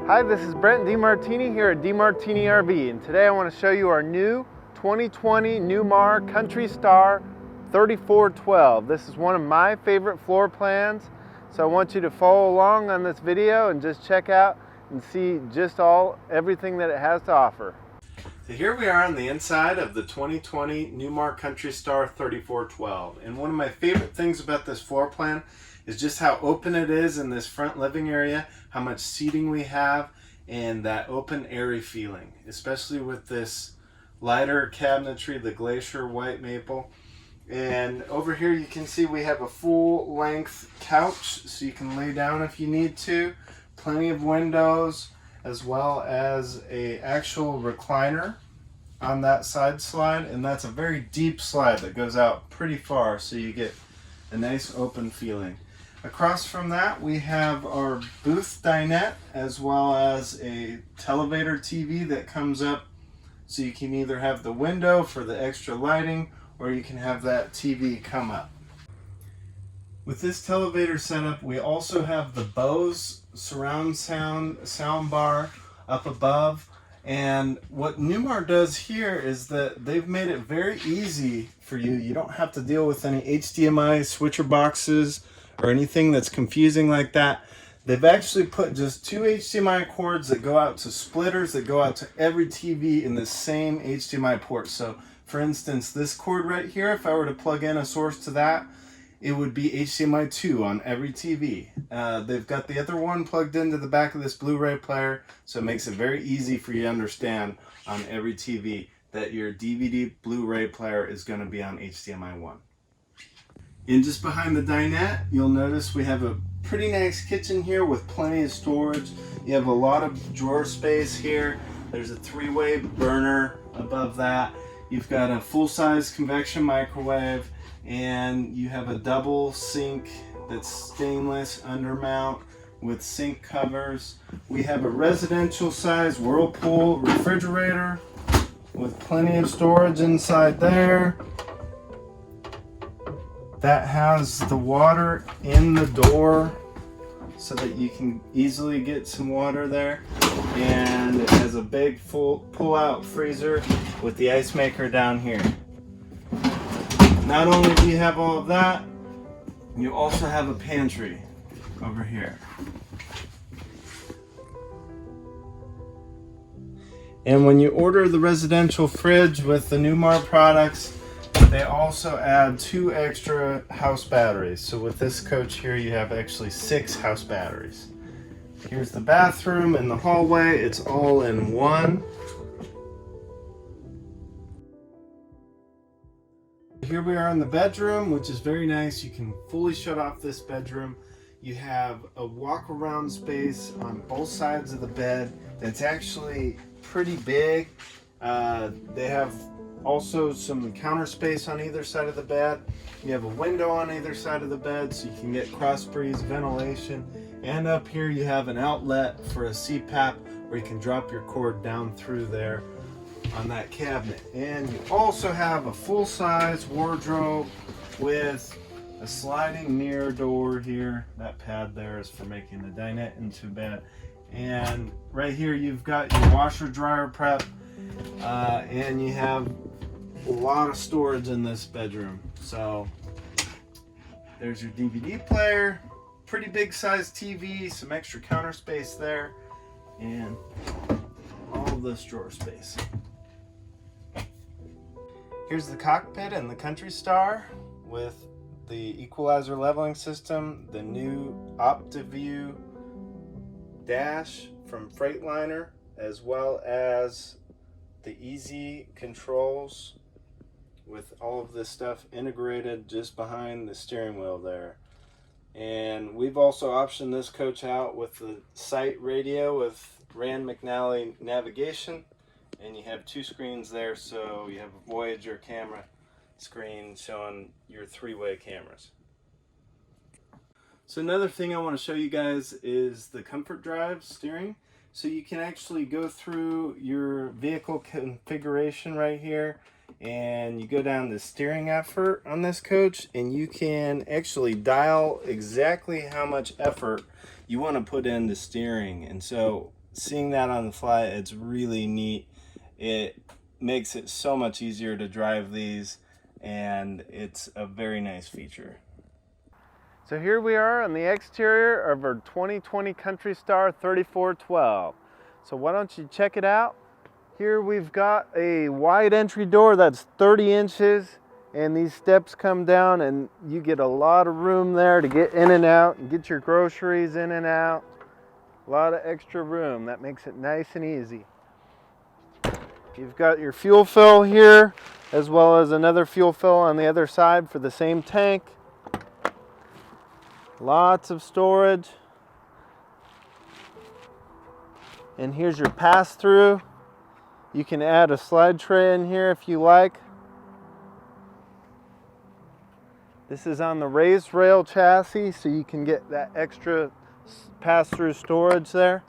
Hi, this is Brent DeMartini here at DeMartini RV, and today I want to show you our new 2020 Newmar Kountry Star 3412. This is one of my favorite floor plans, so I want you to follow along on this video and just check out and see just everything that it has to offer. So here we are on the inside of the 2020 Newmar Kountry Star 3412, and one of my favorite things about this floor plan is just how open it is in this front living area, how much seating we have, and that open airy feeling, especially with this lighter cabinetry, the glacier white maple. And over here you can see we have a full length couch so you can lay down if you need to, plenty of windows, as well as a actual recliner on that side slide, and that's a very deep slide that goes out pretty far, so you get a nice open feeling. Across from that we have our booth dinette, as well as a televator TV that comes up, so you can either have the window for the extra lighting or you can have that TV come up. With this televator setup, we also have the Bose surround sound bar up above. And what Newmar does here is that they've made it very easy for you. You don't have to deal with any HDMI switcher boxes or anything that's confusing like that. They've actually put just two HDMI cords that go out to splitters that go out to every TV in the same HDMI port. So for instance, this cord right here, if I were to plug in a source to that, it would be HDMI 2 on every TV. They've got the other one plugged into the back of this Blu-ray player, so it makes it very easy for you to understand on every TV that your DVD Blu-ray player is going to be on HDMI 1. And just behind the dinette, you'll notice we have a pretty nice kitchen here with plenty of storage. You have a lot of drawer space here. There's a three-way burner above that. You've got a full-size convection microwave, and you have a double sink that's stainless undermount with sink covers. We have a residential size Whirlpool refrigerator with plenty of storage inside there. That has the water in the door so that you can easily get some water there. And it has a big full pull-out freezer with the ice maker down here. Not only do you have all of that, you also have a pantry over here. And when you order the residential fridge with the Newmar products, they also add 2 extra house batteries. So with this coach here, you have actually 6 house batteries. Here's the bathroom and the hallway. It's all in one. Here we are in the bedroom, which is very nice. You can fully shut off this bedroom. You have a walk around space on both sides of the bed that's actually pretty big. They have also some counter space on either side of the bed. You have a window on either side of the bed so you can get cross breeze ventilation. And up here you have an outlet for a CPAP where you can drop your cord down through there on that cabinet. And you also have a full-size wardrobe with a sliding mirror door here. That pad there is for making the dinette into bed. And right here you've got your washer dryer prep, and you have a lot of storage in this bedroom. So there's your DVD player, pretty big size TV, some extra counter space there, and all of this drawer space. Here's the cockpit and the Kountry Star with the equalizer leveling system, the new OptiView dash from Freightliner, as well as the easy controls with all of this stuff integrated just behind the steering wheel there. And we've also optioned this coach out with the Sight radio with Rand McNally navigation, and you have 2 screens there, so you have a Voyager camera screen showing your 3-way cameras. So another thing I want to show you guys is the comfort drive steering. So you can actually go through your vehicle configuration right here, and you go down the steering effort on this coach, and you can actually dial exactly how much effort you want to put into steering. And so seeing that on the fly, it's really neat. It makes it so much easier to drive these, and it's a very nice feature. So here we are on the exterior of our 2020 Country Star 3412. So why don't you check it out? Here we've got a wide entry door that's 30 inches, and these steps come down and you get a lot of room there to get in and out and get your groceries in and out. A lot of extra room. That makes it nice and easy. You've got your fuel fill here, as well as another fuel fill on the other side for the same tank. Lots of storage. And here's your pass-through. You can add a slide tray in here if you like. This is on the raised rail chassis, so you can get that extra pass-through storage there.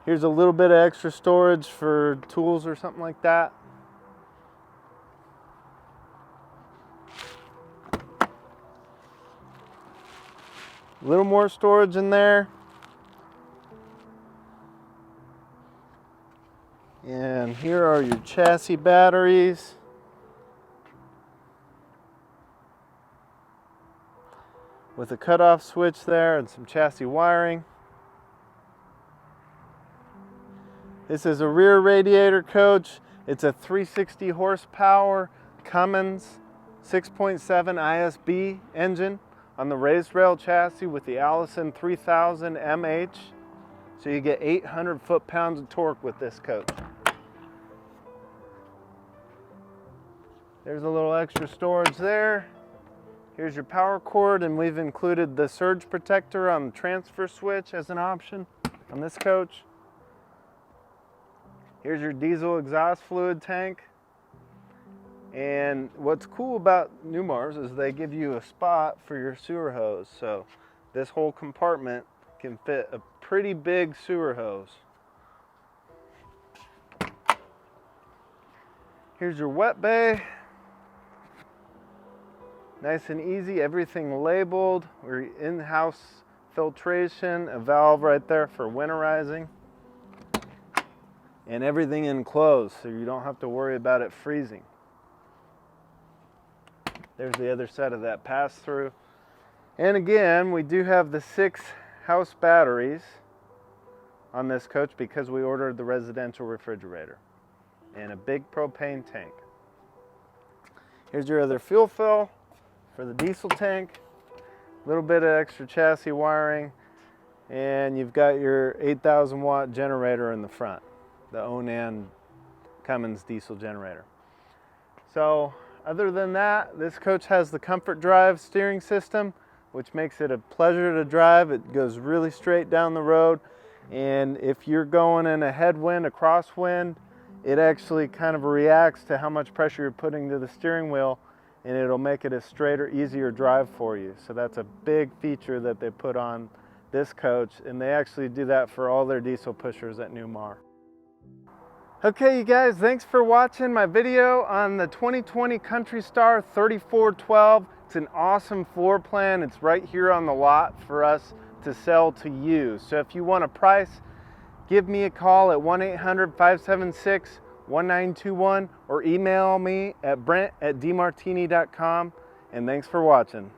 Here's a little bit of extra storage for tools or something like that. A little more storage in there. And here are your chassis batteries. With a cutoff switch there and some chassis wiring. This is a rear radiator coach. It's a 360 horsepower Cummins 6.7 ISB engine on the raised rail chassis with the Allison 3000 MH. So you get 800 foot-pounds of torque with this coach. There's a little extra storage there. Here's your power cord, and we've included the surge protector on the transfer switch as an option on this coach. Here's your diesel exhaust fluid tank. And what's cool about Newmar's is they give you a spot for your sewer hose. So this whole compartment can fit a pretty big sewer hose. Here's your wet bay. Nice and easy, everything labeled. We're in-house filtration, a valve right there for winterizing. And everything enclosed, so you don't have to worry about it freezing. There's the other side of that pass-through. And again, we do have the 6 house batteries on this coach because we ordered the residential refrigerator. And a big propane tank. Here's your other fuel fill for the diesel tank. A little bit of extra chassis wiring. And you've got your 8,000 watt generator in the front. The Onan Cummins diesel generator. So other than that, this coach has the Comfort Drive steering system, which makes it a pleasure to drive. It goes really straight down the road, and if you're going in a headwind, a crosswind, it actually kind of reacts to how much pressure you're putting to the steering wheel, and it'll make it a straighter, easier drive for you. So that's a big feature that they put on this coach, and they actually do that for all their diesel pushers at Newmar. Okay, you guys, thanks for watching my video on the 2020 Country Star 3412. It's an awesome floor plan. It's right here on the lot for us to sell to you. So if you want a price, give me a call at 1-800-576-1921 or email me at brent@demartini.com. And thanks for watching.